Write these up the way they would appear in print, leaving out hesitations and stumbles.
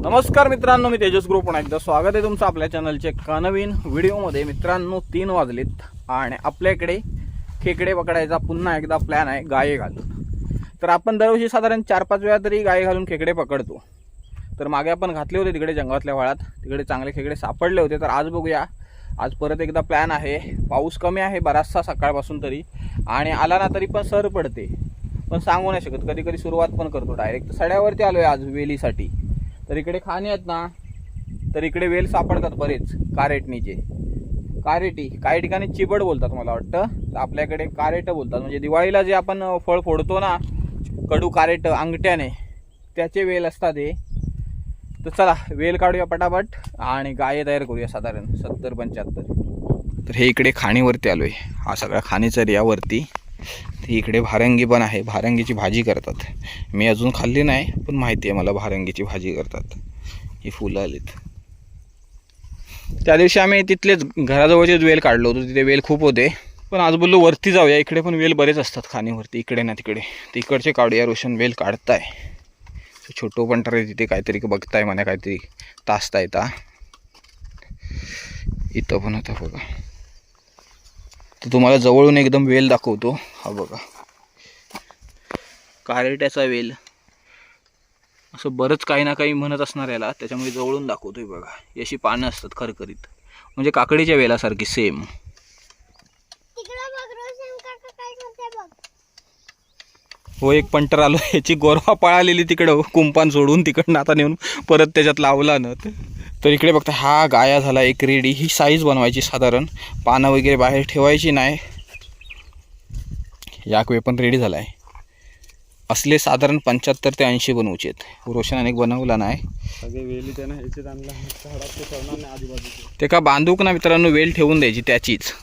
नमस्कार मित्रांनो, मी तेजस ग्रुप पुन्हा एकदा स्वागत आहे तुमचं आपल्या चॅनलच्या एका नवीन व्हिडिओमध्ये। मित्रांनो 3 वाजलेत आणि आपल्या इकडे खेकडे पकडायचा पुन्हा एकदा प्लॅन आहे गाये घालून। तर आपण दरवर्षी साधारण 4-5 वेळा तरी गाये घालून खेकडे पकडतो। तर मागे आपण घातले होते तिकडे जंगलातल्या वाळात, तिकडे चांगले खेकडे सापडले होते। तर आज बघूया, आज परत एकदा प्लॅन आहे। पाऊस कमी आहे बराचसा सकाळपासून तरी, आणि आला ना तरी पण सर पडते, पण सांगू नाही शकत, कधी कधी सुरुवात पण करतो डायरेक्ट। सड्यावरती आलोय आज वेलीसाठी। तर इकडे खाणी आहेत ना, तर इकडे वेल सापडतात बरेच कारेटणीचे। कारेटी काही ठिकाणी चिबड बोलतात मला वाटतं, तर आपल्याकडे कारेट बोलतात। म्हणजे दिवाळीला जे आपण फळ फोडतो ना, कडू कारेट अंगठ्याने, त्याचे वेल असतात हे। तर चला वेल काढूया पटापट आणि गाये तयार करूया साधारण 70-75। तर हे इकडे खाणीवरती आलोय, हा सगळा खाणीचा एरियावरती। इकडे भारंगी पण आहे, भारंगीची भाजी करतात। मी अजून खाल्ली नाही, पण माहिती आहे मला भारंगीची भाजी करतात। ही फुलं आलीत, त्या दिवशी आम्ही तिथलेच घराजवळचेच वेल काढलो होतो, तिथे वेल खूप होते। पण आज बोललो वरती जाऊया, इकडे पण वेल बरेच असतात खाणीवरती, इकडे ना तिकडे। तिकडचे काढूया, रोशन वेल काढताय। छोटो पण तर तिथे काहीतरी बघताय म्हणा, काहीतरी तासता येता। इथं पण होता बघा, तर तुम्हाला जवळून एकदम वेल दाखवतो। हा बघा कारेट्याचा वेल, असं बरंच काही ना काही म्हणत असणार याला, त्याच्यामुळे जवळून दाखवतोय बघा। याची पानं असतात खरखरीत, म्हणजे काकडीच्या वेलासारखी सेम। हो एक पंटर आलो, याची गोरवा पळालेली तिकडं कुंपान सोडून, तिकडनं आता नेऊन परत त्याच्यात लावला ना। तर इकडे बघता हा गाया झाला एक रेडी। ही साईज बनवायची साधारण, पानं वगैरे बाहेर ठेवायची नाही। याक वे पण रेडी झाला आहे। असले साधारण 75 ते 80 बनवूचे आहेत। रोशन अनेक बनवला नाही, सगळे वेली त्यानं ह्याच्यात आणला, झाडात ते ठेवणार नाही आजूबाजूचे। ते का बांधूक ना मित्रांनो, वेल ठेवून द्यायची त्याचीच।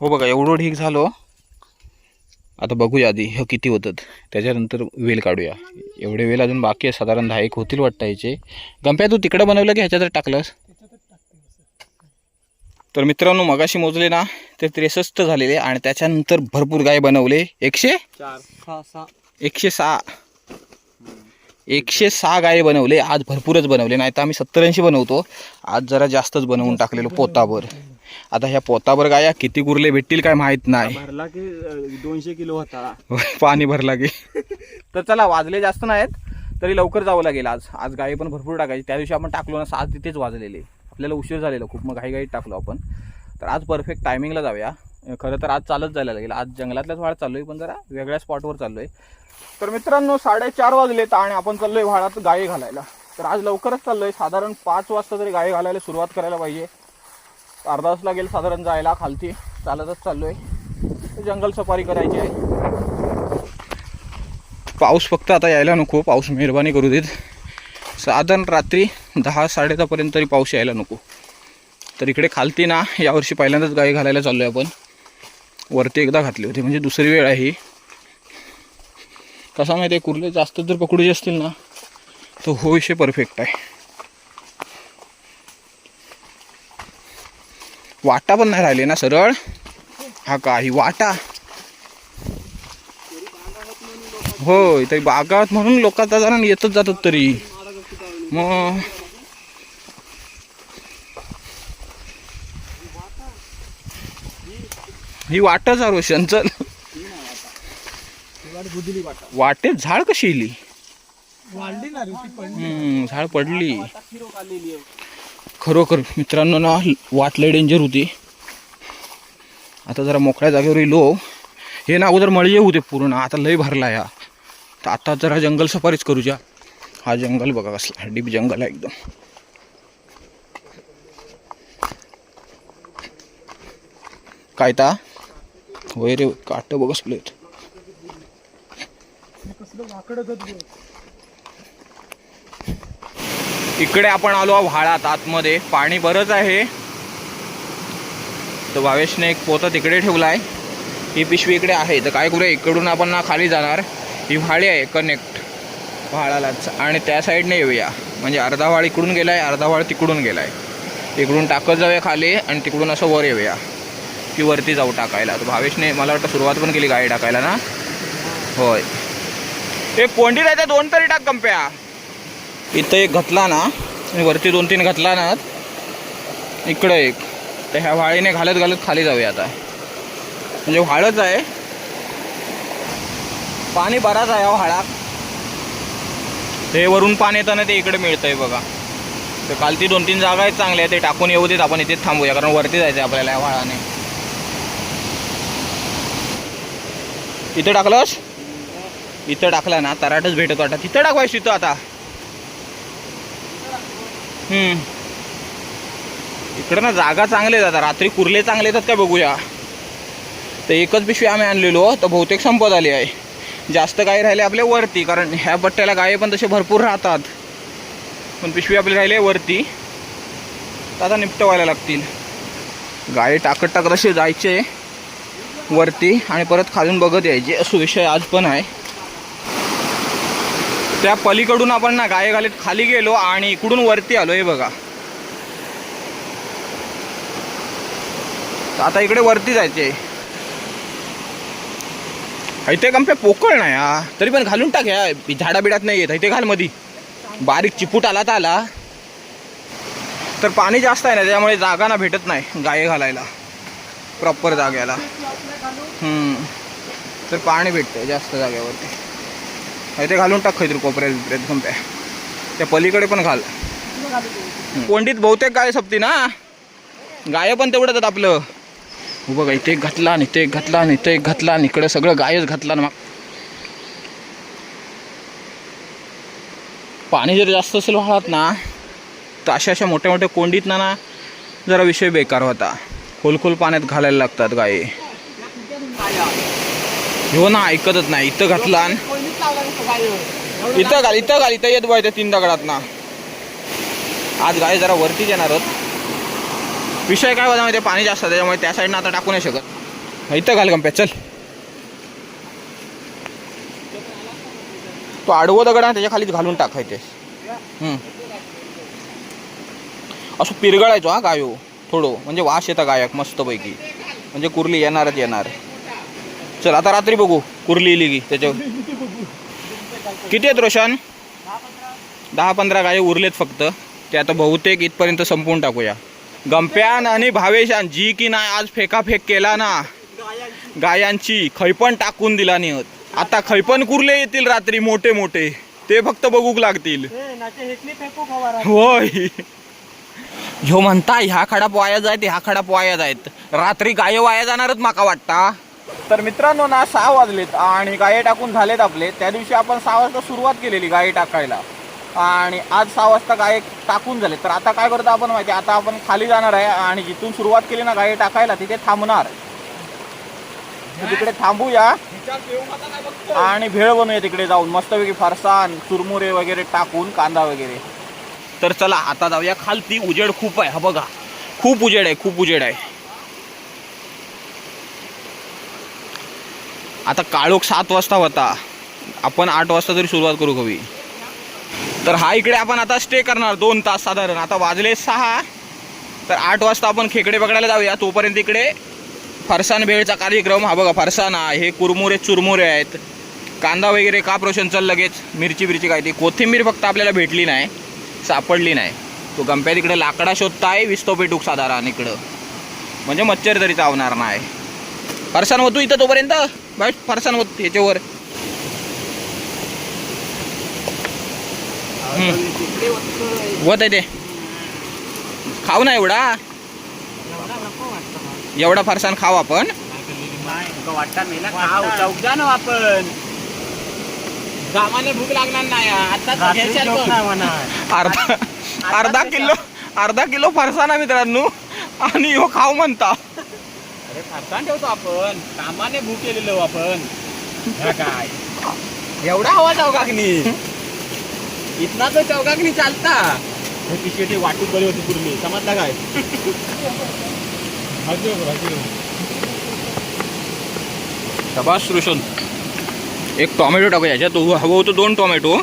हो बघा एवढं ढीक झालो, आता बघूया आधी हे किती होतात, त्याच्यानंतर वेल काढूया। एवढे वेल अजून बाकी आहे, साधारण 10 होतील वाटायचे। गंप्या तू तिकडं बनवलं की ह्याच्यात टाकलंस? तर मित्रांनो मगाशी मोजले ना, ते 63 झालेले, आणि त्याच्यानंतर भरपूर गाय बनवले। 106 गाय बनवले आज, भरपूरच बनवले। नाही तर आम्ही 70-80 बनवतो, आज जरा जास्तच बनवून टाकलेलो पोताभर। आता ह्या पोताभर गाया किती गुरले भेटतील काय माहित नाही। भरला की 200 किलो होता पाणी भरला की। तर चला वाजले जास्त नाहीत तरी लवकर जावं लागेल आज। आज गाई पण भरपूर टाकायची, त्या दिवशी आपण टाकलो ना 6 तिथेच वाजलेले, आपल्याला उशीर झालेला खूप, मग घाईघाईत टाकलो आपण। तर आज परफेक्ट टायमिंगला जाऊया। खरं तर आज चालत जायला लागेल, आज जंगलातल्याच वाळात चाललोय, पण जरा वेगळ्या स्पॉटवर चाललोय। तर मित्रांनो 4:30 वाजलेत आणि आपण चाललोय वाळात गाये घालायला। तर आज लवकरच चाललोय, साधारण 5 वाजता तरी गाये घालायला सुरुवात करायला पाहिजे। अर्धा तास लागेल साधारण जायला, खालती चालतच चाललोय, जंगल सफारी करायची आहे। पाऊस फक्त आता यायला नको, पाऊस मेहरबानी करू देत। साधारण रात्री 10-10:30 पर्यंत तरी पाऊस यायला नको। तर इकडे खालती ना यावर्षी पहिल्यांदाच गाई घालायला चाललोय आपण। वरती एकदा घातली होती, म्हणजे दुसरी वेळ आहे ही। कसा माहिती आहे, कुर्ले जास्त जर पकडूचे असतील ना तर हो विषय परफेक्ट आहे। वाटा पण नाही राहिले ना सरळ, हा काही वाटा होय, तरी बागात म्हणून लोक आता जरा येतच जातात तरी। मग ही वाटच रोशन चल, वाटेत झाड कशी येली, झाड पडली खरोखर मित्रांनो ना। वाट लय डेंजर होती, आता जरा मोकळ्या जागेवर येलो। हे ना अगोदर मळी होते पूर्ण, आता लय भरला या। तर आता जरा जंगल सफारीच करूया। हा जंगल बघा कसला डीप जंगल आहे एकदम। काय ता होय रे, काट बघसलेत। इकडे आपण आलो व्हाळात आतमध्ये, पाणी बरंच आहे। तर भावेशने एक पोता तिकडे ठेवलाय, ही पिशवी इकडे आहे। तर काय करूया, इकडून आपण ना खाली जाणार, ही व्हाळी आहे कनेक्ट व्हाळालाच, आणि त्या साईडने येऊया। म्हणजे अर्धा व्हाळ इकडून गेलाय, अर्धा व्हाळ तिकडून गेलाय। इकडून टाकत जाऊया खाली आणि तिकडून असं वर येऊया की वरती जाऊ टाकायला। तर भावेशने मला वाटतं सुरुवात पण केली गाडी टाकायला ना, होय। एक कोंडी राहते 2 तरी टाक कंप्या. इथं एक घातला ना आणि वरती 2-3 घातला ना इकडं एक. तर ह्या व्हाळीने घालत घालत खाली जाऊया आता. म्हणजे व्हाळच आहे, पाणी बराच आहे व्हाळात. ते वरून पाणी येताना ते इकडे मिळतंय बघा. तर काल ती 2-3 जागा आहेत चांगल्या, ते टाकून येऊ देत, आपण इथेच थांबूया कारण वरती जायचं आहे आपल्याला या व्हाळाने. इथं टाकलंस, इथं टाकला ना तराटच भेटत वाटत. तिथं टाकवायच तिथं आता. इकडं ना जागा चांगले आहेत. आता रात्री कुर्ले चांगले येतात काय बघूया. तर एकच पिशवी आम्ही आणलेलो, तर बहुतेक संपत आली आहे. जास्त गाय राहिले आपल्या वरती, कारण ह्या पट्ट्याला गाय पण तसे भरपूर राहतात. पण पिशवी आपली राहिले वरती, तर आता निपटवायला लागतील. गाय टाकत असे जायचे वरती आणि परत खालून बघत यायचे, असं विषय आज पण आहे. त्या पलीकडून आपण ना गाय घालीत खाली गेलो आणि इकडून वरती आलो. हे बघा, आता इकडे वरती जायचे. इथे कंपे पोकळ नाही हा, तरी पण घालून टाक. ह्या झाडाबिडात नाही येत. इथे घाल मधी, बारीक चिपूट आला तर आला. तर पाणी जास्त आहे ना, त्यामुळे जागा ना भेटत नाही गाय घालायला प्रॉपर जाग्याला. तर पाणी भेटतं जास्त जागेवरती. इथे घालून टाक काहीतरी कोपऱ्यात बिपऱ्यात कंप्या. त्या पलीकडे पण घाल. कोंडीत बहुतेक गाय सपती ना, गाय पण तेवढंच आहेत आपलं. बघा, इथे एक घातला आणि इथे एक घातला आणि इथे एक घातला आणि इकडे सगळं गायच घातला ना. पाणी जर जास्त असेल वाहत ना, तर अशा मोठ्या मोठ्या कोंडीत ना जरा विषय बेकार होता. खोल पाण्यात घालायला लागतात गाय. हो ना, ऐकतच नाही. इथं घातला, इथं घाल, इथं घाल, इथं येत बघ, 3 दगडात ना. आज गाय जरा वरतीच येणार. विषय काय होता माहिती, पाणी जास्त त्याच्यामुळे त्या साईडनं आता टाकू नाही शकत. इथं घाल कंप्या, चल. तो आडवं दगड आहे त्याच्या खालीच घालून टाकायचे. असं पिरगळायचो हा गायो थोडं, म्हणजे वास येता गायक मस्तपैकी. म्हणजे कुर्ली येणारच येणार. चल आता रात्री बघू कुर्ली इली की त्याच्यावर. किती आहेत रोशन? 10-15 गाय उरलेत फक्त. ते आता बहुतेक इथपर्यंत संपवून टाकूया. गंप्यान आणि भावेशान जी की नाही आज फेकाफेक केला ना गायांची, खैपण टाकून दिला नाही. आता खैपण कुर्ले येतील रात्री मोठे मोठे, ते फक्त बघूक लागतील. होय, ह्यो म्हणता ह्या खडा पोहाया जायत, ह्या खडा पोहाया जायत. रात्री गाय वाया जाणारच माका वाटता. तर मित्रांनो ना 6 वाजलेत आणि गाये टाकून झालेत आपले. त्या दिवशी आपण 6 वाजता सुरुवात केलेली गाये टाकायला आणि आज 6 वाजता गाये टाकून झाले. तर आता काय करतो आपण माहिती, आता आपण खाली जाणार आहे आणि जिथून सुरुवात केली ना गाये टाकायला तिथे थांबणार. तिकडे थांबूया आणि भेळ बनवूया तिकडे जाऊन मस्तपैकी. फरसाण, चुरमुरे वगैरे टाकून, कांदा वगैरे. तर चला आता जाऊया खालती. उजेड खूप आहे, हा बघा, खूप उजेड आहे, खूप उजेड आहे. आता काळोख 7 वाजता होता, आपण 8 वाजता तरी सुरुवात करू हवी. तर हा इकडे आपण आता स्टे करणार 2 तास साधारण. आता वाजले 6, तर 8 वाजता आपण खेकडे पकडायला जाऊया. तोपर्यंत इकडे फरसाण भेळचा कार्यक्रम. हा बघा, फरसाण आहे, कुरमुरे चुरमुरे आहेत, कांदा वगैरे. काप रोशन चल लगेच. मिरची काय ती कोथिंबीर फक्त आपल्याला भेटली नाही, सापडली नाही. तो गंप्या तिकडे लाकडा शोधताय, विस्तो पेटूक साधारण इकडं, म्हणजे मच्छर तरी चावणार नाही. फरसाण होतो इथं तोपर्यंत बस. फरसाण होत याच्यावर. होत आहे ते, खाऊ ना एवढा फरसाण खाऊ आपण. आपण सामान्य भूक लागणार नाही. अर्धा किलो फरसाण आहे मित्रांनो, आणि हो खाऊ म्हणता. अरे फरसाण ठेवतो आपण, सामान्य भूक केलेलो आपण. काय एवढा हवा चौकाकनी, इतना तो चौकाकनी चालता. तिथे वाटूक बरी होती पूर्वी, समजला काय. शाबास रोशन. एक टोमॅटो टाकूया याच्यात, हवं होतं 2 टोमॅटो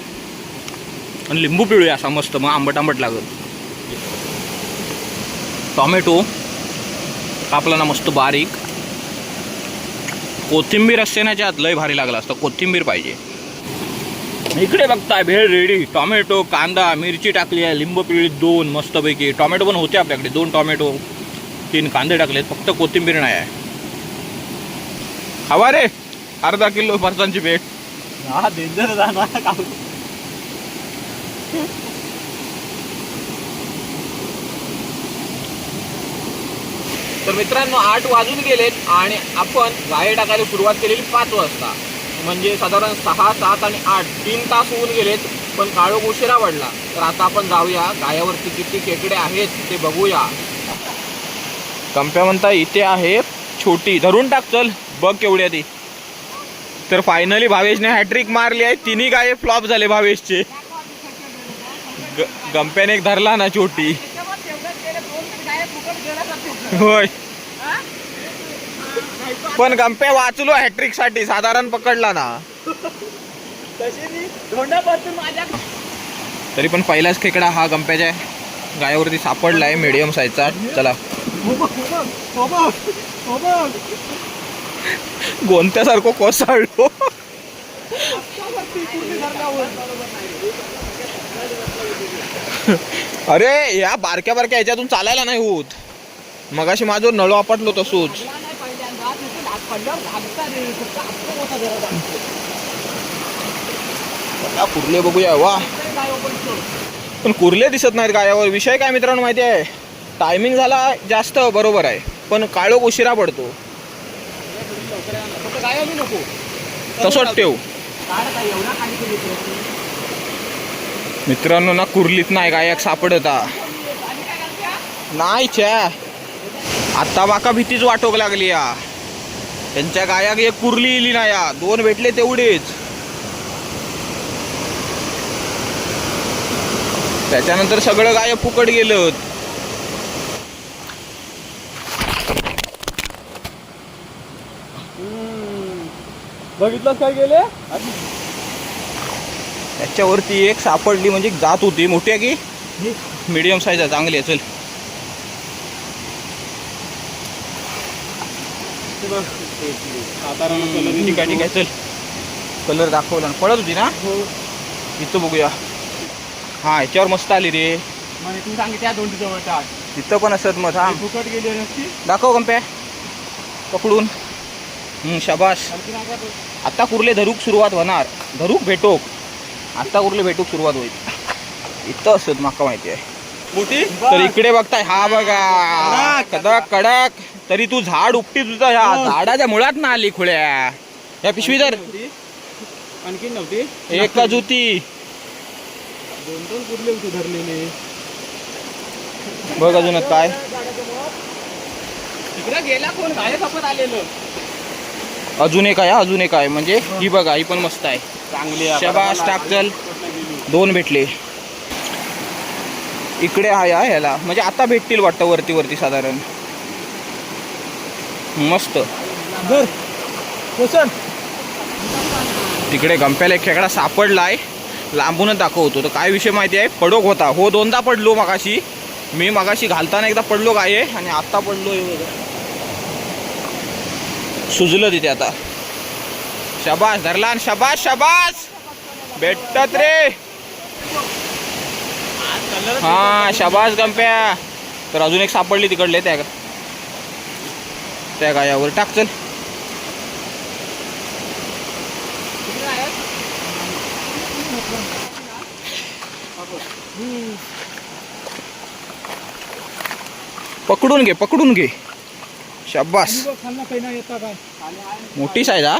आणि लिंबू पिळूया असा मस्त, मग आंबट लागत. टोमॅटो कापला ना मस्त बारीक. कोथिंबीर असते ना त्यात, लय भारी लागला असतं. कोथिंबीर पाहिजे. इकडे बघताय भेळ रेडी. टोमॅटो, कांदा, मिरची टाकली आहे, लिंबू पिळी 2 मस्तपैकी. टोमॅटो पण होते आपल्याकडे, 2 टोमॅटो, 3 कांदे टाकलेत, फक्त कोथिंबीर नाही आहे. हवा रे अर्धा किलो फरसांची भेट. हा डेंजर जाणार. तर मित्रांनो 8 वाजून गेलेत आणि आपण गाय टाकायला सुरुवात केलेली 5 वाजता. म्हणजे साधारण 6, 7 आणि 8 3 तास होऊन गेलेत. पण काळोख उशिरा वाढला. तर आता आपण जाऊया गायावरती किती खेकडे आहेत ते बघूया. कंप्या म्हणता इथे आहे छोटी, धरून टाक चल बघ केवढी आहे ती. तर फायनली भावेशने हॅट्रिक मारली आहे. 3 गाये फ्लॉप झाले भावेशचे. गंप्याने एक धरला ना छोटी. होय पण गंप्या वाचलो हॅट्रिक साठी, साधारण पकडला ना. तरी पण पहिलाच खेकडा हा गंप्याच्या गायावरती सापडलाय, मीडियम साईजचा. चला गोंत्यासारखं कोसळलो. अरे या बारक्या बारक्या ह्याच्यातून चालायला नाही होत. मगाशी माझं नळो आपटलो तसोच. कुर्ले बघूया. वा पण कुर्ले दिसत नाहीत गायावर. विषय काय मित्रांनो माहिती आहे, टायमिंग झाला जास्त बरोबर आहे पण काळोख उशिरा पडतो. तसंच ठेव मित्रांनो ना. कुर्लीत नाही गायक सापडता नाही छ्या. आता माका भीतीच वाटोक लागली या. त्यांच्या गायाक एक कुर्ली इली ना या, 2 भेटले तेवढेच. त्याच्यानंतर सगळं गाय फुकट गेलं. बघितलं काय गेले. त्याच्यावरती एक सापडली म्हणजे जात होती. मोठी आहे की मीडियम साईज आहे, चांगली आहे. चल ठीक आहे चल. कलर दाखवला ना, पळत होती ना. इथं बघूया. हा याच्यावर मस्त आली रे. तू सांगितल्या 2 जवळ तिथं पण असत मग. हा फुकट गेली नसती. दाखव कंप्या पकडून. शाबाश. आता कुर्ले धरूक सुरुवात होणार. धरूक भेटोक आता कुर्ले भेटूक सुरुवात होईल. इथं असत माका माहिती आहे मोठी. तर इकडे बघताय हा बघा कडक कडक. तरी तू झाड उपटी तुझा ह्या झाडाच्या मुळात ना आली खुळ्या. या पिशवी तर आणखी नव्हती. एक का जुती 2 कुर्ले होते धरलेले. बघ अजून काय तिकडे गेला कोण गाय सापत आलेलं. अजून एक आहे. अजून एक आहे म्हणजे ही बघा, ही पण मस्त आहे. चांगली शाबाश टाक चल. 2 भेटले. इकडे आहे ह्याला म्हणजे आता भेटतील वाटतं वरती वरती साधारण. मस्त. तिकडे गंप्याला एक खेकडा सापडलाय. लांबूनच दाखवतो. तर काय विषय माहिती आहे, पडोक होता. हो 2दा पडलो मगाशी. मी मगाशी घालताना एकदा पडलो गाय आणि आता पडलो. सुजलं तिथे आता. शाबाश धरला. शाबाश शाबाश भेटतात रे. हा शाबाश गंप्या. तर अजून एक सापडली तिकडले त्या गायावर. टाक चल. पकडून घे पकडून घे. शाबास. मोठी साईज हा.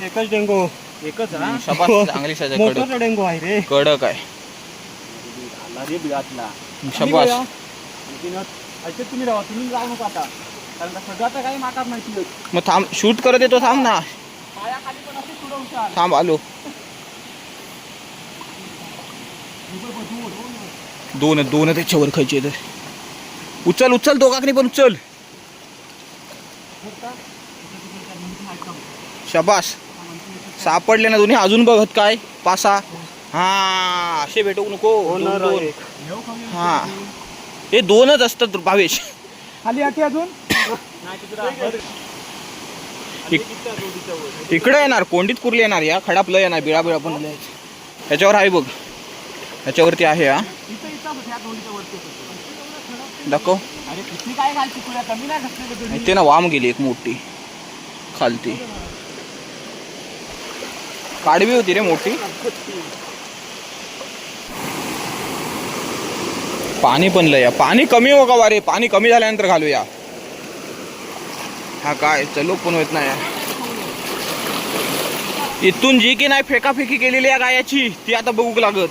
एकच डेंगो. एकच शाबास चांगली साईज आहे. मोठा डेंगो आहे रे. कडक आहे. शाबास. तुम्ही राहा. तुम्ही जाऊ नका आता कारण सगळं काही माका माहिती. मग थांब शूट करत येतो. थांब ना. थांब आलो. 2 त्याच्यावर खायचे तर. उचल उचल दोघांनी पण उचल. शाबास सापडले ना दोन्ही. अजून बघत काय 5-6. हा असे भेटू नको. 2 हा हे 2च असतात भावेश. खाली आठी अजून इकडे येणार, कोंडीत कुर्ली येणार, या खडापलं येणार, बिळा बिळा पण ह्याच्यावर आहे बघ, ह्याच्यावरती आहे हा. दाखव. अरे किती काय घालची तुला, कमी नाही घातली इथे ना वाम गेली एक मोठी खालती, काडवी होती रे मोठी. पाणी पण लय, पाणी कमी हो का वारे, पाणी कमी झाल्यानंतर घालूया. हा काय चलो पण होत नाही. इथून जी की नाही फेकाफेकी केलेली आहे गायाची, ती आता बघूक लागत.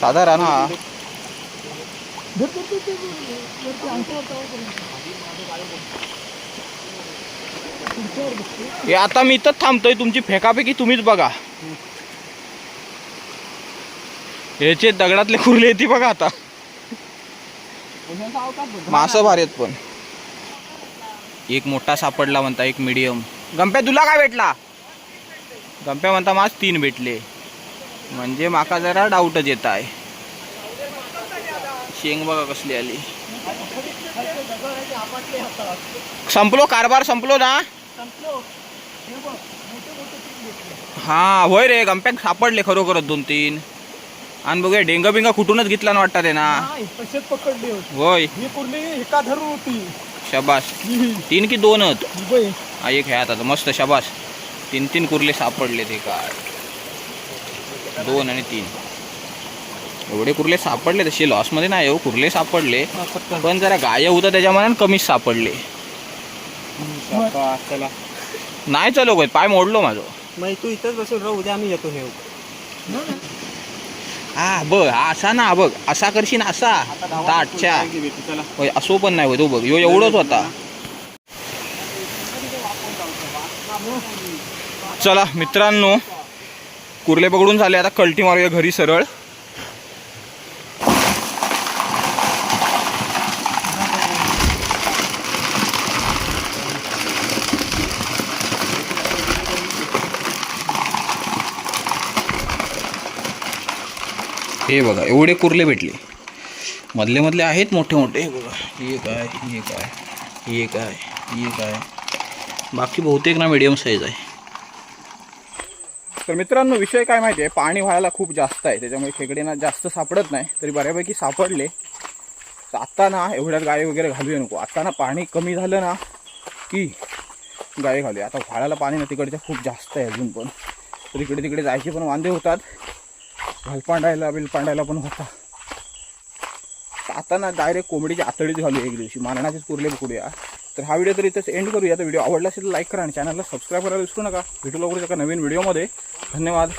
साधारण हा हे आता मी इथंच थांबतोय, तुमची फेकाफेकी तुम्हीच बघा. ह्याचे दगडातले कुर्ले येते बघा आता. मासं भारी आहेत पण. एक मोठा सापडला म्हणता, एक मीडियम. गंप्या तुला काय भेटला? गंप्या म्हणता मास 3 भेटले, म्हणजे माका जरा डाऊटच येत आहे. शेंग बघा कसली आली. संपलो कारभार, संपलो ना. हा होय रे, गंप्याक सापडले खरोखरच 2-3. आणि बघूया डेंगा बिंगा कुठूनच घेतला ना वाटतं ते ना. पकडले होय, ही कुर्ली एका धरून होती. शाबास. 3 की 2च? हा एक ह्यात आता मस्त, शाबास. 3 कुर्ले सापडले. ते काय 2 आणि 3 एवढे कुर्ले सापडले. तसे लॉस मध्ये नाही हो, कुर्ले सापडले, पण जरा गाय होता त्याच्या मनात कमीच सापडले. चला नाही चलो काय, पाय मोडलो माझं. मग तू इथंच बसून राहू, उद्या आम्ही येतो. नेऊ हा बघ, हा असा ना बघ, असा करशील असा. अच्छा होय, असो पण नाही होय तो बघ, यो एवढंच होता. चला मित्रांनो, कुर्ले पकडून झाले, आता कल्टी मारूया घरी सरळ. हे बघा एवढे कुर्ले भेटले, मधले मधले आहेत मोठे मोठे. हे बघा, हे काय, हे काय, हे काय, हे काय, बाकी बहुतेक ना मीडियम साईज आहे. तर मित्रांनो, विषय काय माहिती आहे, पाणी व्हायला खूप जास्त आहे, त्याच्यामुळे खेकडे ना जास्त सापडत नाही. तरी बऱ्यापैकी सापडले. तर आत्ता ना एवढ्यात गाय वगैरे घालूया नको. आत्ता ना पाणी कमी झालं ना की गाय घालूया. आता व्हाळाला पाणी ना तिकडच्या खूप जास्त आहे अजून पण, तर इकडे तिकडे जायचे पण वांदे होतात, घालपांडायला बिलपांडायला पण होता. आता ना डायरेक्ट कोंबडीची आतडीच घालूया एक दिवशी, मारणाचेच कुर्ले पकडूया. तर हा व्हिडिओ तर इथंच एंड करूया. तर व्हिडिओ आवडला असेल तर लाईक करा आणि चॅनलला सबस्क्राईब करायला विसरू नका. भेटू लवकरच एका नवीन व्हिडिओमध्ये. धन्यवाद.